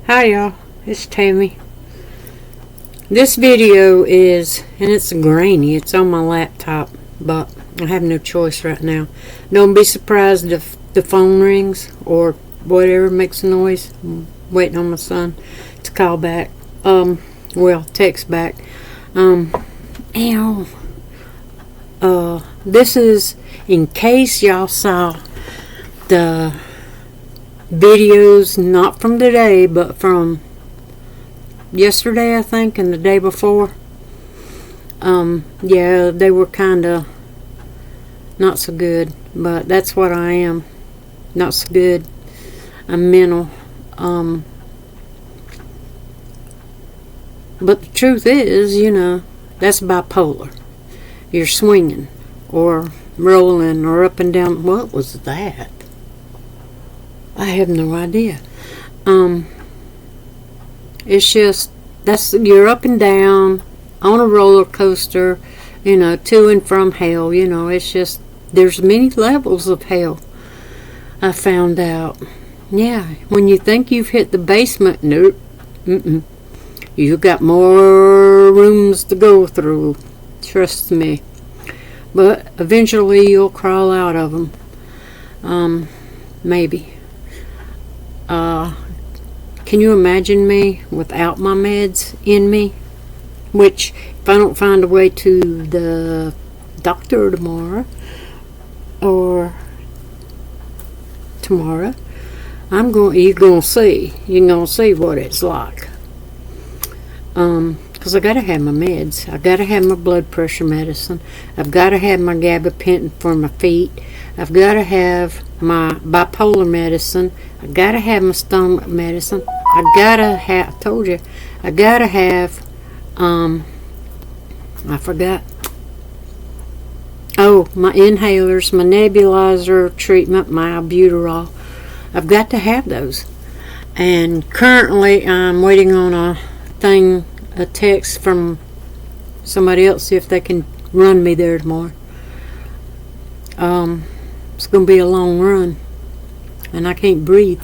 Hi y'all, it's Tammy. This video is, and it's grainy, it's on my laptop, but I have no choice right now. Don't be surprised if the phone rings or whatever makes a noise. I'm waiting on my son to call back. Text back. Ow. This is in case y'all saw the videos, not from today, but from yesterday, I think, and the day before. Yeah, they were kind of not so good, but that's what I am. Not so good. I'm mental. But the truth is, that's bipolar. You're swinging or rolling or up and down. What was that? I have no idea. It's just, you're up and down on a roller coaster, to and from hell. It's just, there's many levels of hell, I found out. Yeah, when you think you've hit the basement, nope. You've got more rooms to go through. Trust me. But eventually you'll crawl out of them. Maybe. Can you imagine me without my meds in me? Which, if I don't find a way to the doctor tomorrow, you're gonna see what it's like. Because I gotta have my meds. I gotta have my blood pressure medicine. I've gotta have my gabapentin for my feet. I've gotta have my bipolar medicine. I gotta have my stomach medicine. I gotta have I forgot. Oh, my inhalers, my nebulizer treatment, my albuterol. I've got to have those. And currently I'm waiting on a text from somebody else, see if they can run me there tomorrow. It's going to be a long run, and I can't breathe.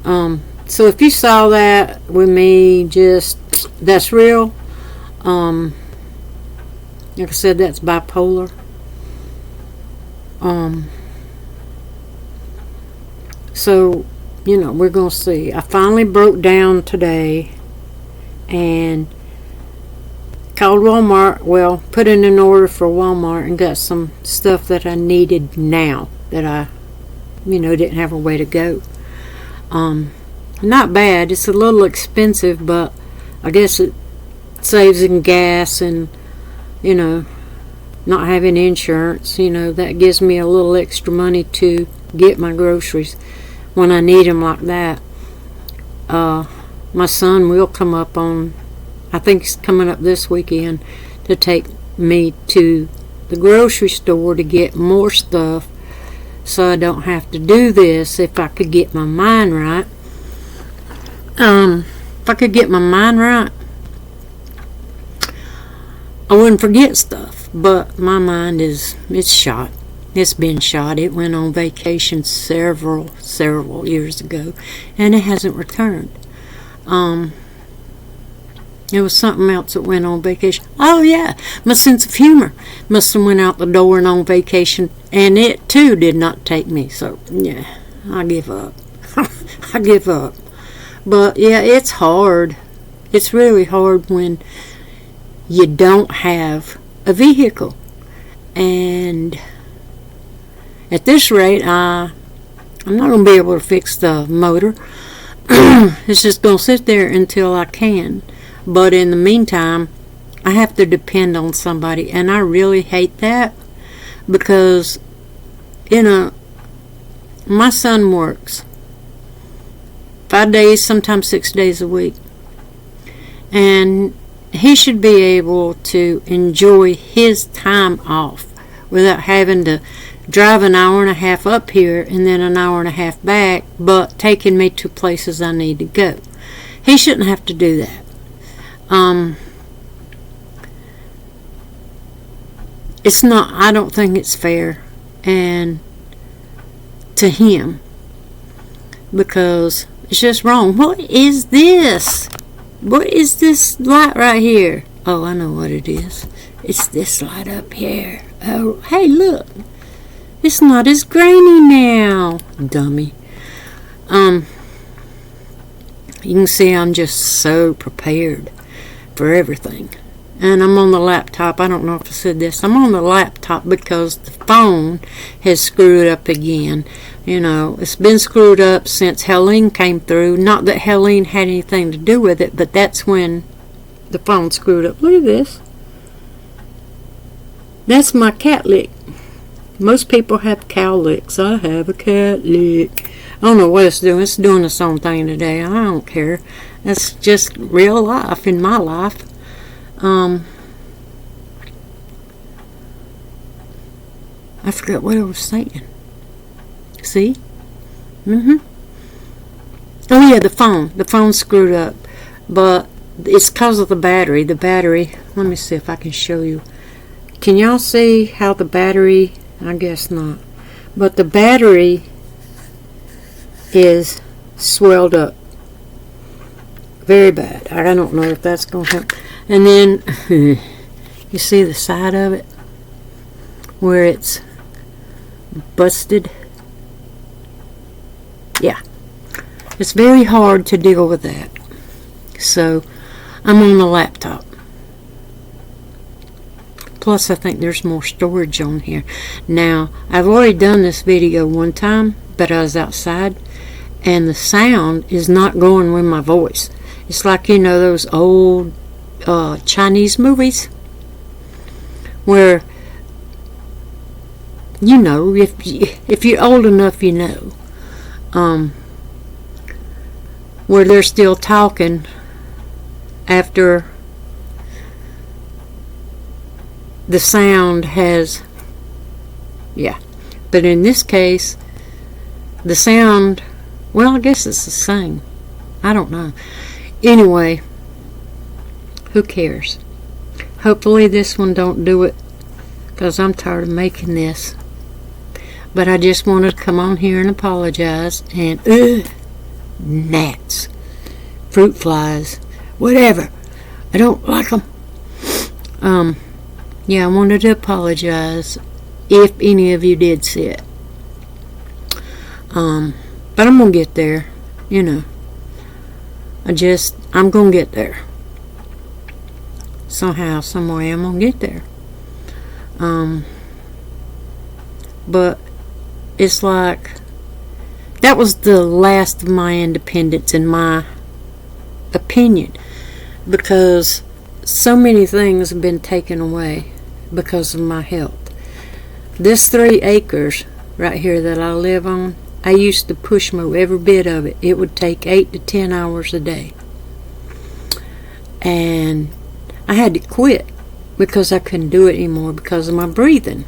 So if you saw that with me, that's real. Like I said, that's bipolar. So, we're going to see. I finally broke down today and called Walmart. Well, put in an order for Walmart and got some stuff that I needed now that I, didn't have a way to go. Not bad. It's a little expensive, but I guess it saves in gas and, not having insurance. That gives me a little extra money to get my groceries when I need them like that. My son will come up I think he's coming up this weekend to take me to the grocery store to get more stuff so I don't have to do this if I could get my mind right. If I could get my mind right, I wouldn't forget stuff, but my mind it's shot. It's been shot. It went on vacation several years ago, and it hasn't returned. It was something else that went on vacation. Oh yeah, my sense of humor must have went out the door and on vacation, and it too did not take me. So yeah, I give up. I give up. But yeah, it's hard. It's really hard when you don't have a vehicle. And at this rate, I'm not going to be able to fix the motor. It's just going to sit there until I can. But in the meantime, I have to depend on somebody. And I really hate that because, my son works 5 days, sometimes 6 days a week. And he should be able to enjoy his time off without having to drive an hour and a half up here and then an hour and a half back, but taking me to places I need to go. He shouldn't have to do that. I don't think it's fair and to him, because It's just wrong. What is this? What is this light right here? Oh, I know what it is. It's this light up here. Oh, hey, look. It's not as grainy now. Dummy. You can see I'm just so prepared for everything. And I'm on the laptop. I don't know if I said this. I'm on the laptop because the phone has screwed up again. You know, it's been screwed up since Helene came through. Not that Helene had anything to do with it, but that's when the phone screwed up. Look at this. That's my cat lick. Most people have cow licks. I have a cat lick. I don't know what it's doing. It's doing its own thing today. I don't care. That's just real life in my life. I forgot what I was saying. See? Oh yeah, the phone. The phone's screwed up. But it's because of the battery. The battery, let me see if I can show you. Can y'all see how the battery, I guess not. But the battery is swelled up. Very bad. I don't know if that's going to help. And then, you see the side of it? Where it's busted? Yeah. It's very hard to deal with that. So, I'm on the laptop. Plus, I think there's more storage on here. Now, I've already done this video one time, but I was outside, and the sound is not going with my voice. It's like, you know, those old Chinese movies where, you know, if you're old enough, you know, where they're still talking after the sound has, yeah. But in this case, the sound, well, I guess it's the same. I don't know. Anyway, who cares? Hopefully this one don't do it, because I'm tired of making this. But I just wanted to come on here and apologize. And gnats, fruit flies, whatever. I don't like them. Yeah, I wanted to apologize if any of you did see it. But I'm going to get there, you know. I'm going to get there. Somehow, some way, I'm going to get there. But it's like, that was the last of my independence in my opinion. Because so many things have been taken away because of my health. This 3 acres right here that I live on, I used to push mow every bit of it. It would take 8 to 10 hours a day. And I had to quit because I couldn't do it anymore because of my breathing.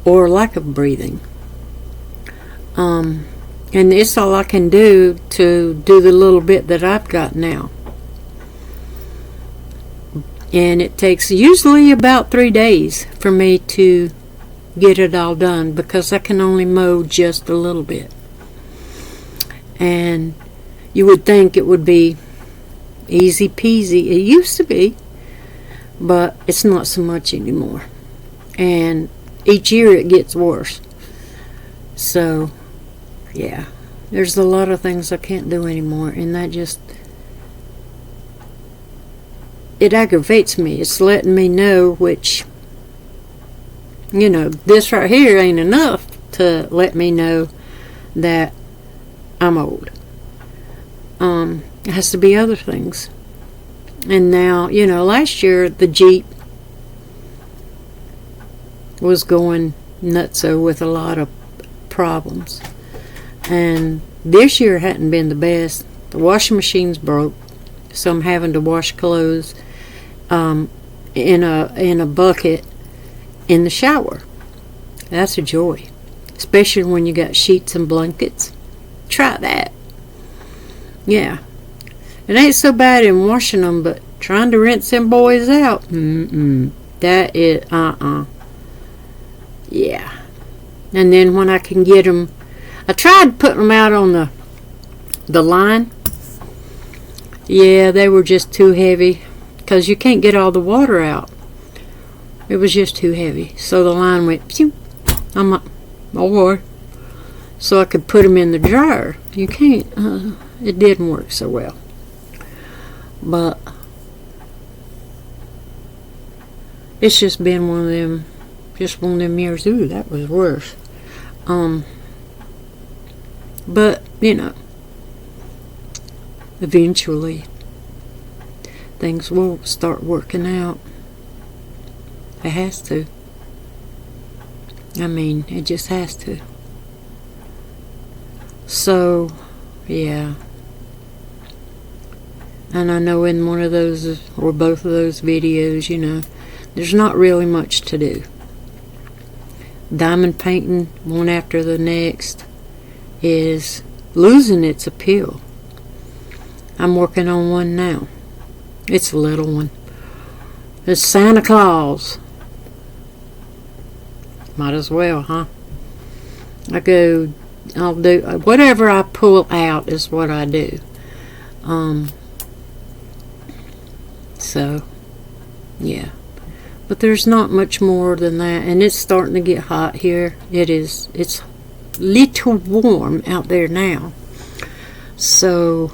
Or lack of breathing. And it's all I can do to do the little bit that I've got now. And it takes usually about 3 days for me to get it all done because I can only mow just a little bit. And you would think it would be easy peasy. It used to be, but it's not so much anymore. And each year it gets worse. So, yeah, there's a lot of things I can't do anymore, and that just, it aggravates me. It's letting me know, which, you know, this right here ain't enough to let me know that I'm old. It has to be other things. And now, you know, last year the Jeep was going nutso with a lot of problems. And this year hadn't been the best. The washing machine's broke, so I'm having to wash clothes in a bucket in the shower. That's a joy, especially when you got sheets and blankets. Try that. Yeah, it ain't so bad in washing them, but trying to rinse them boys out, that is yeah. And then when I can get them, I tried putting them out on the line. Yeah, they were just too heavy because you can't get all the water out. It was just too heavy. So the line went, pew. I'm like, oh boy. So I could put them in the dryer. You can't. It didn't work so well. But it's just been one of them years. Ooh, that was worse. But, eventually things will start working out. It has to. I mean, it just has to. So, yeah. And I know in one of those, or both of those videos, there's not really much to do. Diamond painting, one after the next, is losing its appeal. I'm working on one now. It's a little one. It's Santa Claus. Might as well, huh? I'll do whatever I pull out is what I do. So, yeah. But there's not much more than that, and it's starting to get hot here. It's little warm out there now. So,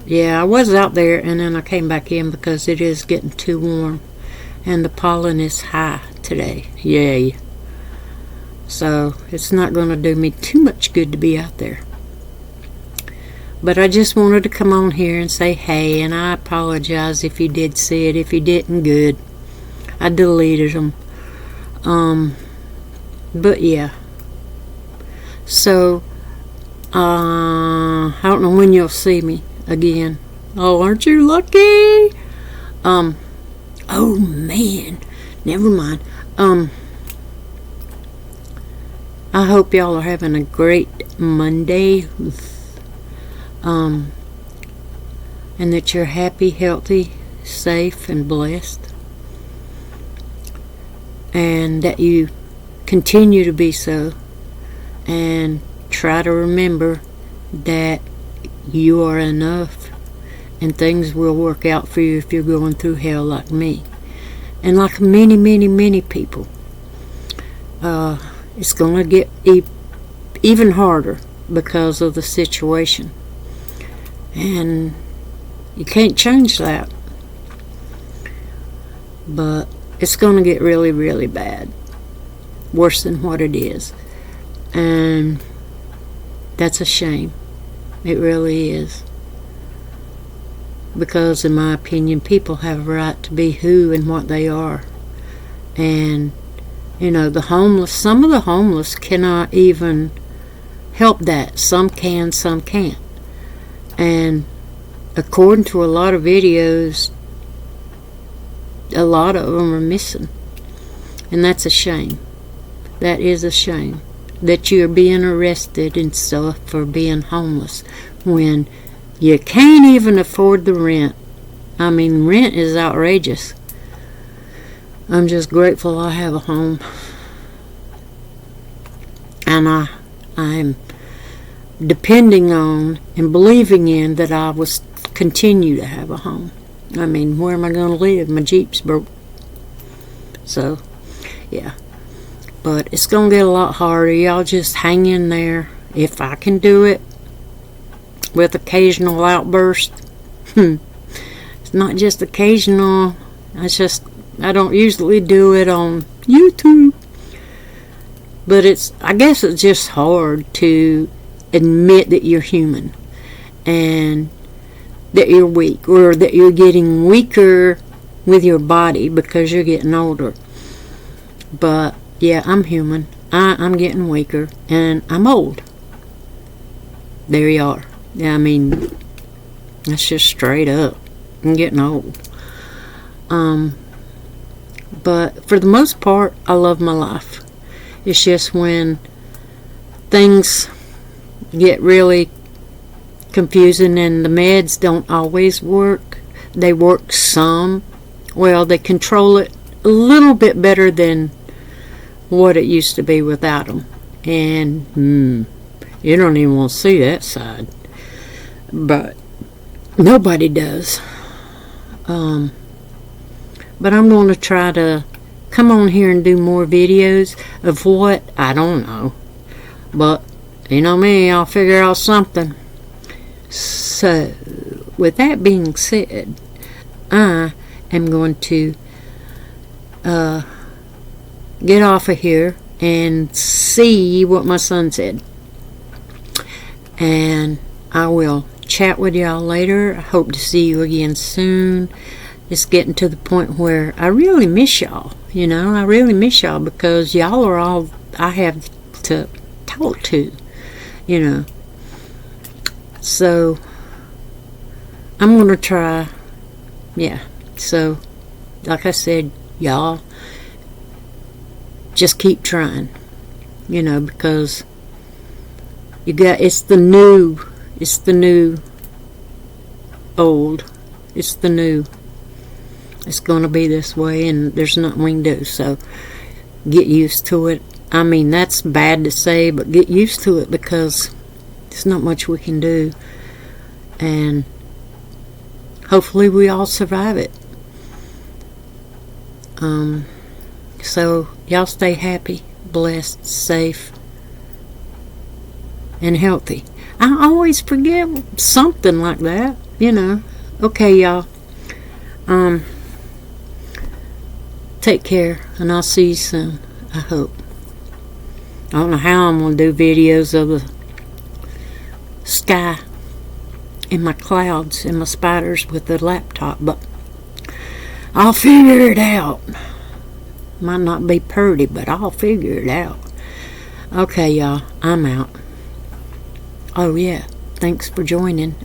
yeah, I was out there, and then I came back in because it is getting too warm, and the pollen is high today. Yay. So, it's not going to do me too much good to be out there. But I just wanted to come on here and say hey, and I apologize if you did see it. If you didn't, good. I deleted them. But yeah. So, I don't know when you'll see me again. Oh, aren't you lucky? Oh man. Never mind. I hope y'all are having a great Monday. And that you're happy, healthy, safe, and blessed. And that you continue to be so. And try to remember that you are enough. And things will work out for you if you're going through hell like me. And like many, many, many people. It's going to get even harder because of the situation. And you can't change that. But it's going to get really, really bad. Worse than what it is. And that's a shame. It really is. Because in my opinion, people have a right to be who and what they are. And, the homeless, some of the homeless cannot even help that. Some can, some can't. And according to a lot of videos, a lot of them are missing. And that's a shame. That is a shame. That you're being arrested and stuff for being homeless when you can't even afford the rent. I mean, rent is outrageous. I'm just grateful I have a home. And I'm depending on and believing in that I will continue to have a home. I mean, where am I going to live? My Jeep's broke. So, yeah. But it's going to get a lot harder. Y'all just hang in there. If I can do it with occasional outbursts. It's not just occasional. I don't usually do it on YouTube. But I guess it's just hard to admit that you're human and that you're weak, or that you're getting weaker with your body because you're getting older. But yeah, I'm human. I'm getting weaker and I'm old. There you are. Yeah, I mean, that's just straight up. I'm getting old. But for the most part, I love my life. It's just when things get really confusing and the meds don't always work. They work some. Well, they control it a little bit better than what it used to be without them. And You don't even want to see that side. But nobody does. But I'm going to try to come on here and do more videos of what, I don't know. But, you know me, I'll figure out something. So, with that being said, I am going to get off of here and see what my son said. And I will chat with y'all later. I hope to see you again soon. It's getting to the point where I really miss y'all. You know, I really miss y'all because y'all are all I have to talk to. You know. So, I'm going to try. Yeah. So, like I said, y'all just keep trying. You know, because it's the new old. It's the new. It's going to be this way, and there's nothing we can do. So get used to it. I mean, that's bad to say, but get used to it because there's not much we can do. And hopefully we all survive it. So y'all stay happy, blessed, safe, and healthy. I always forget something like that, you know. Okay, y'all. Take care, and I'll see you soon, I hope. I don't know how I'm going to do videos of the sky and my clouds and my spiders with the laptop, but I'll figure it out. Might not be pretty, but I'll figure it out. Okay, y'all, I'm out. Oh, yeah, thanks for joining.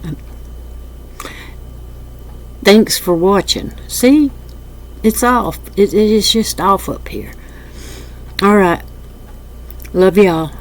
Thanks for watching. See? It's off. It is just off up here. Alright. Love y'all.